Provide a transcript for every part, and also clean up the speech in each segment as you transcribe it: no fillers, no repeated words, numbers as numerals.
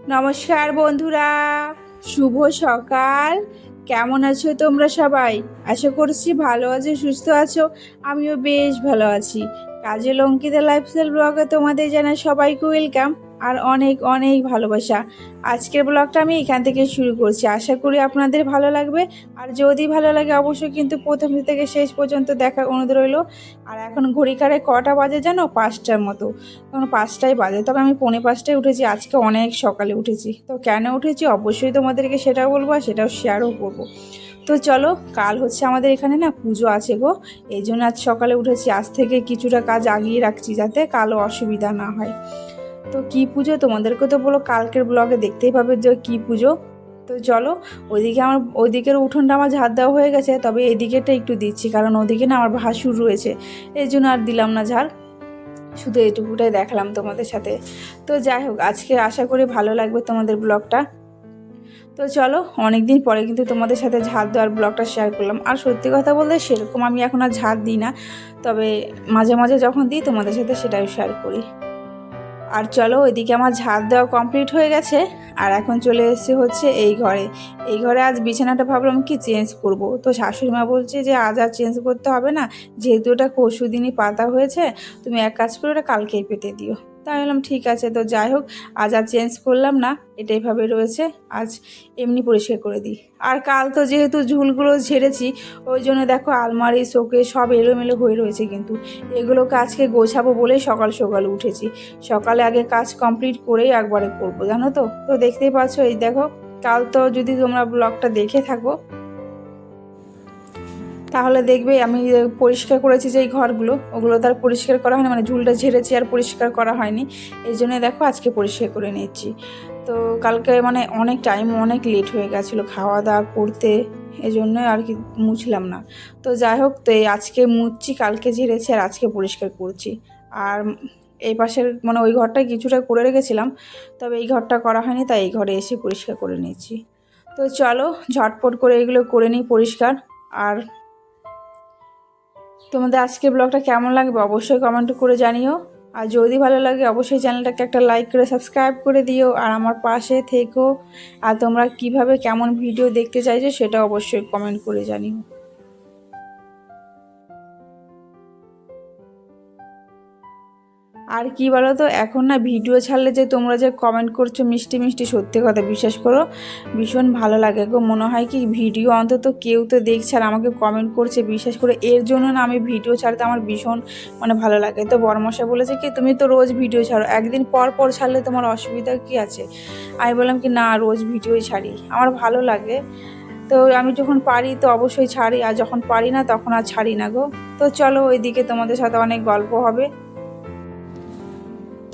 নমস্কার বন্ধুরা, শুভ সকাল। কেমন আছো তোমরা সবাই? আশা করছি ভালো আছো, সুস্থ আছো। আমিও বেশ ভালো আছি। কাজল অঙ্কিতা লাইফস্টাইল ব্লগে তোমাদের জানাই সবাইকে ওয়েলকাম আর অনেক অনেক ভালোবাসা। আজকের ব্লগটা আমি এখান থেকে শুরু করছি, আশা করি আপনাদের ভালো লাগবে। আর যদি ভালো লাগে অবশ্যই কিন্তু প্রথম থেকে শেষ পর্যন্ত দেখার অনুরোধ রইল। আর এখন ঘড়ি কারে কটা বাজে জানো? 5টার মতো। এখন 5টাই বাজে, তবে আমি 4:45টায় উঠেছি। আজকে অনেক সকালে উঠেছি। তো কেন উঠেছি অবশ্যই তোমাদেরকে সেটাও বলবো, আর সেটাও শেয়ারও করবো। তো চলো, কাল হচ্ছে আমাদের এখানে না পুজো আছে গো। এই জন্য আজ সকালে উঠেছি। আজ থেকে কিছুটা কাজ আগিয়ে রাখছি যাতে কালও অসুবিধা না হয়। তো কি পুজো তোমাদেরকে তো বলো, কালকের ব্লগে দেখতেই পাবে যে কি পুজো। তো চলো, ওইদিকের উঠোনটা আমার ঝাড় দেওয়া হয়ে গেছে, তবে এদিকেরটা একটু দিচ্ছি, কারণ ওদিকে না আমার ভাসুর রয়েছে। এই জন্য আর দিলাম না ঝাড়, শুধু এটুকুটাই দেখালাম তোমাদের সাথে। তো যাই হোক, আজকে আশা করি ভালো লাগবে তোমাদের ব্লগটা। তো চলো, অনেক দিন পরে কিন্তু তোমাদের সাথে ঝাড় দেওয়ার ব্লগটা শেয়ার করলাম। আর সত্যি কথা বলতে সেরকম আমি এখন আর ঝাড় দিই না, তবে মাঝে মাঝে যখন দিই তোমাদের সাথে সেটাই শেয়ার করি। আর চলো, ওইদিকে আমার ঝাড় দেওয়া কমপ্লিট হয়ে গেছে। আর এখন চলে এসেছি হচ্ছে এই ঘরে আজ বিছানাটা ভাবলাম কি চেঞ্জ করব। তো শাশুড়ি মা বলছে যে আজ আর চেঞ্জ করতে হবে না, যেহেতু ওটা পরশু দিনই পাতা হয়েছে, তুমি এক কাজ করে ওটা কালকেই পেতে দিও। তাই বললাম ঠিক আছে। তো যাই হোক, আজ আর চেঞ্জ করলাম না, এটা এইভাবে রয়েছে। আজ এমনি পরিষ্কার করে দিই। আর কাল তো যেহেতু ঝুলগুলো ঝেড়েছি, ওই জন্য দেখো আলমারি শোকেস সব এলোমেলো হয়ে রয়েছে। কিন্তু এগুলোকে আজকে গোছাবো বলেই সকাল সকাল উঠেছি। সকালে আগে কাজ কমপ্লিট করেই একবারে করবো, জানো তো। তো দেখতেই পাচ্ছ, এই দেখো, কাল তো যদি তোমরা ব্লগটা দেখে থাকো তাহলে দেখবে আমি পরিষ্কার করেছি যে এই ঘরগুলো, ওগুলো তার পরিষ্কার করা হয়নি, মানে ঝুলটা ঝেড়েছি আর পরিষ্কার করা হয়নি। এই জন্য দেখো আজকে পরিষ্কার করে নিচ্ছি। তো কালকে মানে অনেক টাইম, অনেক লেট হয়ে গেছিলো খাওয়া দাওয়া করতে, এই জন্য আর কি মুছলাম না। তো যাই হোক, তো এই আজকে মুছছি, কালকে ঝেড়েছি আর আজকে পরিষ্কার করছি। আর এই পাশের মানে ওই ঘরটায় কিছুটা করে রেখেছিলাম, তবে এই ঘরটা করা হয়নি, তাই এই ঘরে এসে পরিষ্কার করে নিচ্ছি। তো চলো, ঝটপট করে এগুলো করে নিই পরিষ্কার। আর তোমাদের আজকে ব্লগটা কেমন লাগবে অবশ্যই কমেন্ট করে জানিও। আর যদি ভালো লাগে অবশ্যই চ্যানেলটাকে একটা লাইক করে সাবস্ক্রাইব করে দিও, আর আমার পাশে থেকো। আর তোমরা কিভাবে কেমন ভিডিও দেখতে চাইছো সেটা অবশ্যই কমেন্ট করে জানিও। আর কি বলো তো, এখন না ভিডিও ছাড়লে যে তোমরা যে কমেন্ট করছো মিষ্টি মিষ্টি, সত্যি কথা বিশ্বাস করো, ভীষণ ভালো লাগে গো। মনে হয় কি ভিডিও অন্তত কেউ তো দেখছে আর আমাকে কমেন্ট করছে, বিশ্বাস করে এর জন্য না আমি ভিডিও ছাড়তে আমার ভীষণ মানে ভালো লাগে। তো বড়মশাই বলেছে কি তুমি তো রোজ ভিডিও ছাড়ো, একদিন পর পর ছাড়লে তোমার অসুবিধা কি আছে? আমি বললাম কি না, রোজ ভিডিওই ছাড়ি, আমার ভালো লাগে। তো আমি যখন পারি তো অবশ্যই ছাড়ি, আর যখন পারি না তখন আর ছাড়ি না গো। তো চলো, ওইদিকে তোমাদের সাথে অনেক গল্প হবে।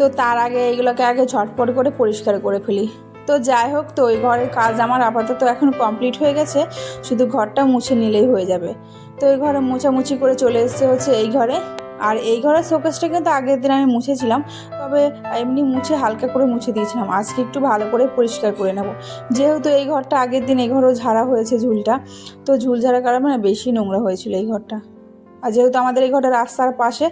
তো তার আগে এইগুলোকে আগে ঝটপট করে পরিষ্কার করে ফেলি। তো যাই হোক, তো ওই ঘরের কাজ আমার আপাতত এখন কমপ্লিট হয়ে গেছে, শুধু ঘরটা মুছে নিলেই হয়ে যাবে। তো এই ঘরে মোছামুছি করে চলে এসেছে হচ্ছে এই ঘরে। আর এই ঘরের শোকেসটা কিন্তু আগের দিন আমি মুছেছিলাম, তবে এমনি মুছে হালকা করে মুছে দিয়েছিলাম। আজকে একটু ভালো করে পরিষ্কার করে নেব, যেহেতু এই ঘরটা আগের দিন এই ঘরেও ঝাড়া হয়েছে ঝুলটা। তো ঝুল ঝাড়ার কারণে বেশি নোংরা হয়েছিল এই ঘরটা। আর যেহেতু আমাদের এই ঘরটা রাস্তার পাশে,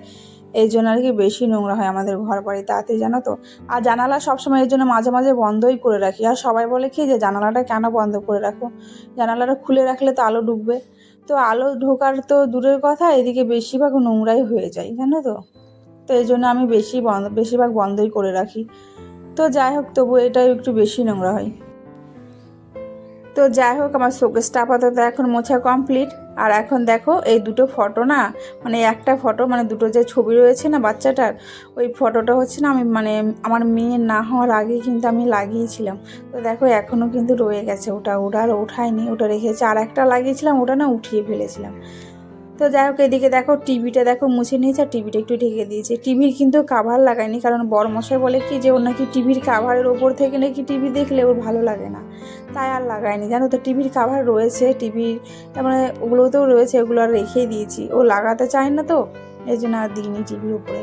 এই জন্য আর কি বেশি নোংরা হয় আমাদের ঘর বাড়ি তাতে, জানো তো। আর জানালা সবসময় এই জন্য মাঝে মাঝে বন্ধই করে রাখি। আর সবাই বলে কি যে জানালাটা কেন বন্ধ করে রাখো, জানালাটা খুলে রাখলে তো আলো ঢুকবে। তো আলো ঢোকার তো দূরের কথা, এদিকে বেশিরভাগ নোংরাই হয়ে যায়, জানো তো। তো এই জন্য আমি বেশিরভাগ বন্ধই করে রাখি। তো যাই হোক, তবু এটাই একটু বেশি নোংরা হয়। তো যাই হোক, আমার শোকেসটা আপাতত এখন মোছা কমপ্লিট। আর এখন দেখো এই দুটো ফটো না, মানে একটা ফটো মানে দুটো যে ছবি রয়েছে না বাচ্চাটার, ওই ফটোটা হচ্ছে না আমি মানে আমার মেয়ে না হওয়ার আগে কিন্তু আমি লাগিয়েছিলাম। তো দেখো এখনও কিন্তু রয়ে গেছে, ওটা আর ওঠায়নি, ওটা রেখেছে। আর একটা লাগিয়েছিলাম, ওটা না উঠিয়ে ফেলেছিলাম। তো যাই হোক, এদিকে দেখো টিভিটা দেখো মুছে নিয়েছে, আর টিভিটা একটু ঢেকে দিয়েছে। টিভির কিন্তু কাভার লাগায়নি, কারণ বড়মশাই বলে কি যে ওর নাকি টিভির কাভারের ওপর থেকে নাকি টিভি দেখলে ওর ভালো লাগে না, তাই আর লাগায়নি, জানো তো। টিভির কাভার রয়েছে, টিভির তার মানে ওগুলোতেও রয়েছে, ওগুলো আর রেখেই দিয়েছি। ও লাগাতে চায় না, তো এই জন্য আর দিইনি টিভির উপরে।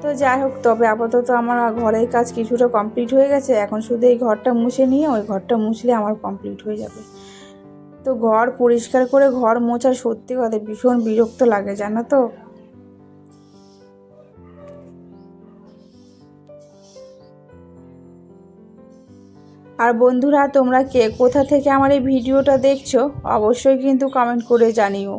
তো যাই হোক, তবে আপাতত আমার ঘরের কাজ কিছুটা কমপ্লিট হয়ে গেছে। এখন শুধু এই ঘরটা মুছে নিয়ে ওই ঘরটা মুছলে আমার কমপ্লিট হয়ে যাবে। তো ঘর পরিষ্কার করে ঘর মোছা সত্যি কথা ভীষণ বিরক্ত লাগে, জানো তো। আর বন্ধুরা, তোমরা কে কোথা থেকে আমার এই ভিডিওটা দেখছো অবশ্যই কিন্তু কমেন্ট করে জানিও।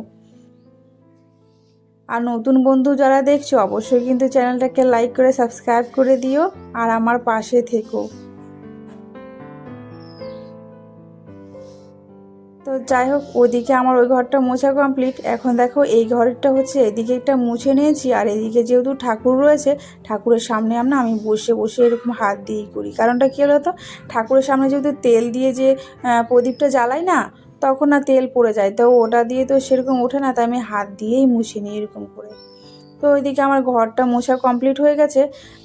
আর নতুন বন্ধু যারা দেখছো অবশ্যই কিন্তু চ্যানেলটাকে লাইক করে সাবস্ক্রাইব করে দিও আর আমার পাশে থেকো। তো যাই হোক, ওদিকে আমার ওই ঘরটা মোছা কমপ্লিট। এখন দেখো এই ঘরটা হচ্ছে এদিকে একটা মুছে নিয়েছি, আর এদিকে যেহেতু ঠাকুর রয়েছে, ঠাকুরের সামনে আমি বসে বসে এরকম হাত দিয়েই করি। কারণটা কী হলো তো, ঠাকুরের সামনে যেহেতু তেল দিয়ে যে প্রদীপটা জ্বালাই না, তখন না তেল পড়ে যায়, তো ওটা দিয়ে তো সেরকম ওঠে না, তাই আমি হাত দিয়েই মুছে নিই এরকম করে। তো ওইদিকে আমার ঘরটা মোছা কমপ্লিট হয়ে গেছে।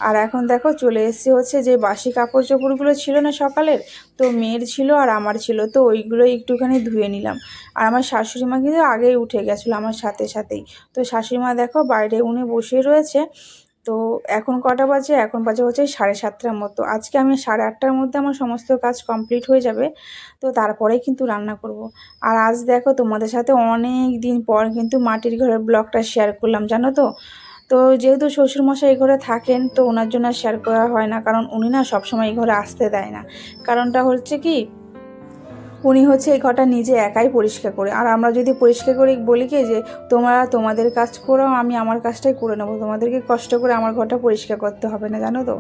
আর এখন দেখো চলে এসেছি হচ্ছে যে বাসি কাপড় চোপড়গুলো ছিল না সকালের, তো মেয়ের ছিল আর আমার ছিল, তো ওইগুলো একটুখানি ধুয়ে নিলাম। আর আমার শাশুড়ি মা কিন্তু আগেই উঠে গেছিলো আমার সাথে সাথেই। তো শাশুড়ি মা দেখো বাইরে উনি বসে রয়েছে। তো এখন কটা বাজে, এখন বাজে হচ্ছে 7:30টার মতো। আজকে আমি 8:30টার মধ্যে আমার সমস্ত কাজ কমপ্লিট হয়ে যাবে, তো তারপরেই কিন্তু রান্না করব। আর আজ দেখো তোমাদের সাথে অনেক দিন পর কিন্তু মাটির ঘরের ব্লগটা শেয়ার করলাম, জানো তো। তো যেহেতু শ্বশুরমশাই এই ঘরে থাকেন, তো ওনার জন্য শেয়ার করা হয় না, কারণ উনি না সবসময় এই ঘরে আসতে দেয় না। কারণটা হচ্ছে কি, উনি হচ্ছে এই ঘরটা নিজে একাই পরিষ্কার করে। আর আমরা যদি পরিষ্কার করে বলি কি যে তোমরা তোমাদের কাজ করো, আমি আমার কাজটাই করে নেবো, তোমাদেরকে কষ্ট করে আমার ঘরটা পরিষ্কার করতে হবে না, জানো তো।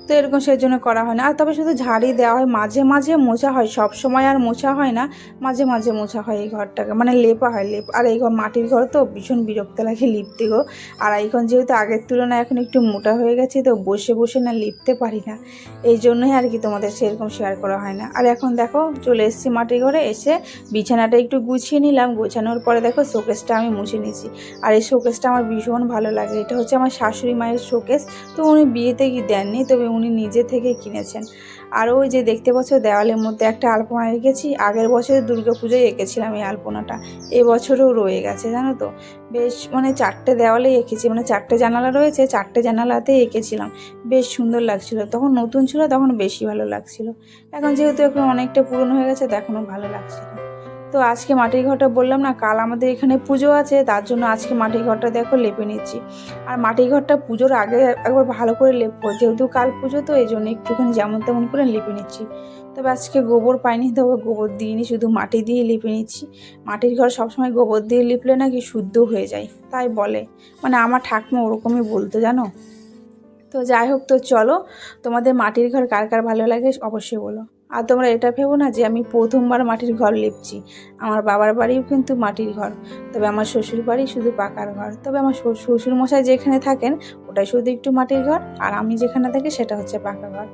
তো এরকম সেই জন্য করা হয় না। আর তবে শুধু ঝাড়ি দেওয়া হয়, মাঝে মাঝে মোছা হয়, সব সময় আর মোছা হয় না, মাঝে মাঝে মোছা হয় এই ঘরটাকে, মানে লেপা হয় আর এই ঘর মাটির ঘর তো ভীষণ বিরক্ত লাগে লিপতে গো। আর এখন যেহেতু আগের তুলনায় এখন একটু মোটা হয়ে গেছে, তো বসে বসে না লিপতে পারি না, এই জন্যই আর কি তোমাদের সেরকম শেয়ার করা হয় না। আর এখন দেখো চলে এসেছি মাটির ঘরে, এসে বিছানাটা একটু গুছিয়ে নিলাম। গোছানোর পরে দেখো শোকেসটা আমি মুছে নিয়েছি। আর এই শোকেসটা আমার ভীষণ ভালো লাগে, এটা হচ্ছে আমার শাশুড়ি মায়ের শোকেস। তো উনি বিয়েতে কি দেননি, তবে উনি নিজে থেকে কিনেছেন। আর ওই যে দেখতে পাচ্ছ দেওয়ালের মধ্যে একটা আলপনা এঁকেছি, আগের বছরে দুর্গাপুজোয় এঁকেছিলাম এই আলপনাটা, এবছরও রয়ে গেছে, জানো তো। বেশ মানে 4টে দেওয়ালে এঁকেছি, মানে 4টে জানালা রয়েছে, 4টে জানালাতে এঁকেছিলাম। বেশ সুন্দর লাগছিল, তখন নতুন ছিল তখন বেশি ভালো লাগছিল। এখন যেহেতু এখন অনেকটা পুরনো হয়ে গেছে, তো এখনও ভালো লাগছিল। তো আজকে মাটির ঘরটা বললাম না, কাল আমাদের এখানে পুজো আছে, তার জন্য আজকে মাটির ঘরটা দেখো লেপে নিচ্ছি। আর মাটির ঘরটা পুজোর আগে একবার ভালো করে লেপবো, যেহেতু কাল পুজো, তো এই জন্য একটুখানি যেমন তেমন করে লেপে নিচ্ছি। তবে আজকে গোবর পাইনি, তবে গোবর দিইনি, শুধু মাটি দিয়ে লেপে নিচ্ছি। মাটির ঘর সবসময় গোবর দিয়ে লিপলে নাকি শুদ্ধ হয়ে যায়, তাই বলে, মানে আমার ঠাকুমা ওরকমই বলতো, জানো। তো যাই হোক, তো চলো, তোমাদের মাটির ঘর কার কার ভালো লাগে অবশ্যই বলো। আর তোমরা এটা ভেবো না যে আমি প্রথমবার মাটির ঘর লিপছি। আমার বাবার বাড়িও কিন্তু মাটির ঘর, তবে আমার শ্বশুর বাড়ি শুধু পাকার ঘর। তবে আমার শ্বশুরমশাই যেখানে থাকেন ওটাই শুধু একটু মাটির ঘর, আর আমি যেখানে থাকি সেটা হচ্ছে পাকা ঘর।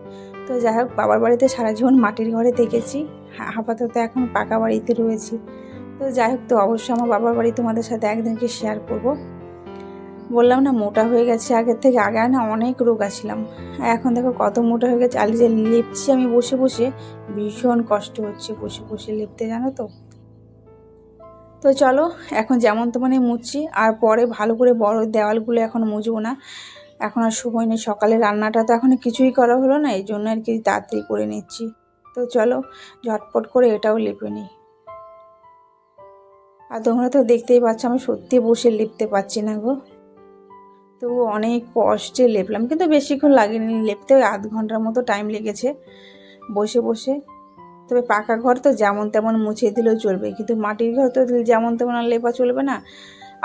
তো যাই হোক, বাবার বাড়িতে সারা জীবন মাটির ঘরে থেকেছি, আপাতত এখন পাকা বাড়িতে রয়েছি। তো যাই হোক, তো অবশ্যই আমার বাবার বাড়ি তোমাদের সাথে একদিনকে শেয়ার করব। বললাম না মোটা হয়ে গেছে আগের থেকে, আগে না অনেক রোগা ছিলাম, এখন দেখো কত মোটা হয়ে গেছে। আর যে লেপছি আমি বসে বসে, ভীষণ কষ্ট হচ্ছে বসে বসে লেপতে, জানো তো। তো চলো, এখন যেমন তেমনই মুছছি, আর পরে ভালো করে বড় দেওয়ালগুলো এখন মুছবো না, এখন আর সময় নেই। সকালে রান্নাটা তো এখন কিছুই করা হলো না, এই জন্য আর কি তাড়াতাড়ি করে নিচ্ছি। তো চলো ঝটপট করে এটাও লেপে নিই। আর তোমরা তো দেখতেই পাচ্ছ আমি সত্যি বসে লিপতে পারছি না গো, তো অনেক কষ্টে লেপলাম, কিন্তু বেশিক্ষণ লাগেনি লেপতে, ওই আধ ঘন্টার মতো টাইম লেগেছে বসে বসে। তবে পাকা ঘর তো যেমন তেমন মুছে দিলেও চলবে, কিন্তু মাটির ঘর তো যেমন তেমন আর লেপা চলবে না।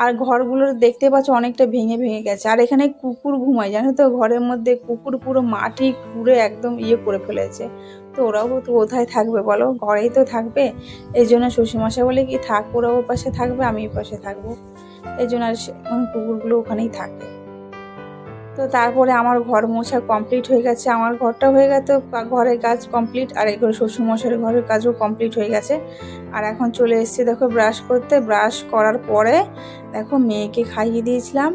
আর ঘরগুলো দেখতে পাচ্ছ অনেকটা ভেঙে ভেঙে গেছে, আর এখানে কুকুর ঘুমায়, জানো তো, ঘরের মধ্যে কুকুর পুরো মাটি খুঁড়ে একদম করে ফেলেছে। তো ওরাও তো কোথায় থাকবে বলো, ঘরেই তো থাকবে। এই জন্য শ্বশুরমশাই বলে কি থাক, ওরাও ওর পাশে থাকবে, আমি ওর পাশে থাকবো, এই জন্য আর কুকুরগুলো ওখানেই থাকে। তো তারপরে আমার ঘর মোছা কমপ্লিট হয়ে গেছে, আমার ঘরটা হয়ে গেছে, ঘরের কাজ কমপ্লিট, আর এই করে শ্বশুরমশাইয়ের ঘরের কাজও কমপ্লিট হয়ে গেছে। আর এখন চলে এসেছি দেখো ব্রাশ করতে, ব্রাশ করার পরে দেখো মেয়েকে খাইয়ে দিয়েছিলাম,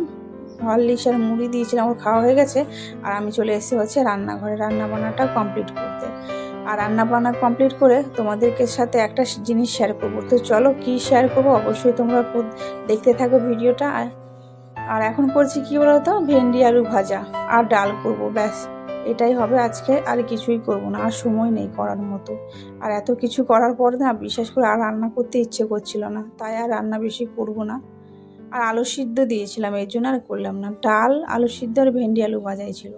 হরলিক্স আর মুড়ি দিয়েছিলাম, ওর খাওয়া হয়ে গেছে। আর আমি চলে এসেছি হচ্ছে রান্নাঘরে রান্নাবান্নাটা কমপ্লিট করতে। আর রান্নাবান্না কমপ্লিট করে তোমাদেরকে সাথে একটা জিনিস শেয়ার করবো। তো চলো কি শেয়ার করবো অবশ্যই তোমরা দেখতে থাকো ভিডিওটা। আর এখন করছি কি বলতো, ভেন্ডি আলু ভাজা আর ডাল করব, ব্যাস এটাই হবে আজকে, আর কিছুই করব না, আর সময় নেই করার মতো। আর এত কিছু করার পর না বিশেষ করে আর রান্না করতে ইচ্ছে করছিল না, তাই আর রান্না বেশি করব না। আর আলু সিদ্ধ দিয়েছিলাম, এর জন্য আর করলাম না, ডাল আলু সিদ্ধ আর ভেন্ডি আলু ভাজাই ছিল।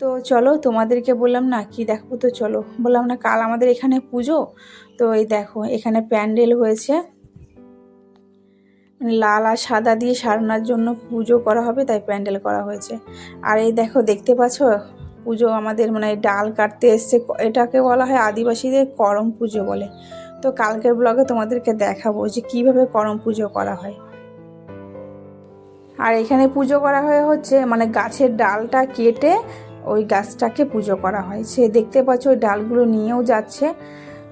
তো চলো তোমাদেরকে বললাম না কি দেখো, তো চলো বললাম না কাল আমাদের এখানে পুজো। তো এই দেখো এখানে প্যান্ডেল হয়েছে, লাল আর সাদা দিয়ে সারানোর জন্য পুজো করা হবে, তাই প্যান্ডেল করা হয়েছে। আর এই দেখো দেখতে পাচ্ছ পুজো আমাদের মানে ডাল কাটতে এসছে, এটাকে বলা হয় আদিবাসীদের করম পুজো বলে। তো কালকের ব্লগে তোমাদেরকে দেখাবো যে কিভাবে করম পুজো করা হয়। আর এখানে পুজো করা হচ্ছে মানে গাছের ডালটা কেটে ওই গাছটাকে পুজো করা হয়, সে দেখতে পাচ্ছ ওই ডালগুলো নিয়েও যাচ্ছে।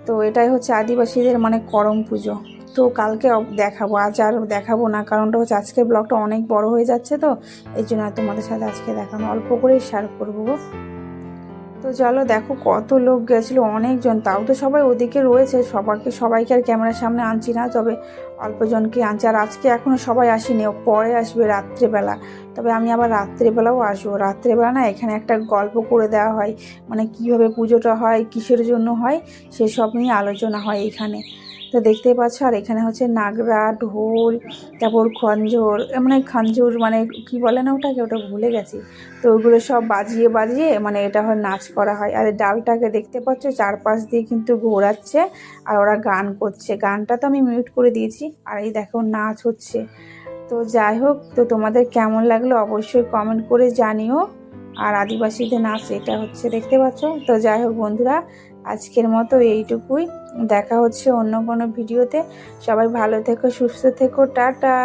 তো এটাই হচ্ছে আদিবাসীদের মানে করম পুজো। তো কালকে দেখাবো, আজ আর দেখাবো না, কারণটা হচ্ছে আজকের ব্লগটা অনেক বড় হয়ে যাচ্ছে, তো এই জন্য তোমাদের সাথে আজকে দেখানো অল্প করেই শেয়ার করবো। তো চলো দেখো কত লোক গেছিলো, অনেকজন, তাও তো সবাই ওদিকে রয়েছে, সবাইকে আর ক্যামেরার সামনে আনছি না, তবে অল্পজনকে আনছি। আর আজকে এখনও সবাই আসেনি, পরে আসবে রাত্রেবেলা। তবে আমি আবার রাত্রেবেলাও আসবো। রাত্রেবেলা না এখানে একটা গল্প করে দেওয়া হয়, মানে কিভাবে পুজোটা হয়, কিসের জন্য হয়, সেসব নিয়ে আলোচনা হয় এখানে। তো দেখতেই পাচ্ছ। আর এখানে হচ্ছে নাগরা, ঢোল, তারপর খঞ্জোর, মানে খঞ্জুর মানে কি বলে না ওটাকে, ওটা ভুলে গেছি। তো ওইগুলো সব বাজিয়ে বাজিয়ে মানে এটা হয় নাচ করা হয়। আর এই ডালটাকে দেখতে পাচ্ছ চারপাশ দিয়ে কিন্তু ঘোরাচ্ছে, আর ওরা গান করছে। গানটা তো আমি মিউট করে দিয়েছি, আর এই দেখো নাচ হচ্ছে। তো যাই হোক, তো তোমাদের কেমন লাগলো অবশ্যই কমেন্ট করে জানিও। আর আদিবাসীদের নাচ এটা হচ্ছে, দেখতে পাচ্ছ। তো যাই হোক বন্ধুরা, আজকের মতো এইটুকুই, দেখা হচ্ছে অন্য কোনো ভিডিওতে। সবাই ভালো থেকো, সুস্থ থেকো, টাটা।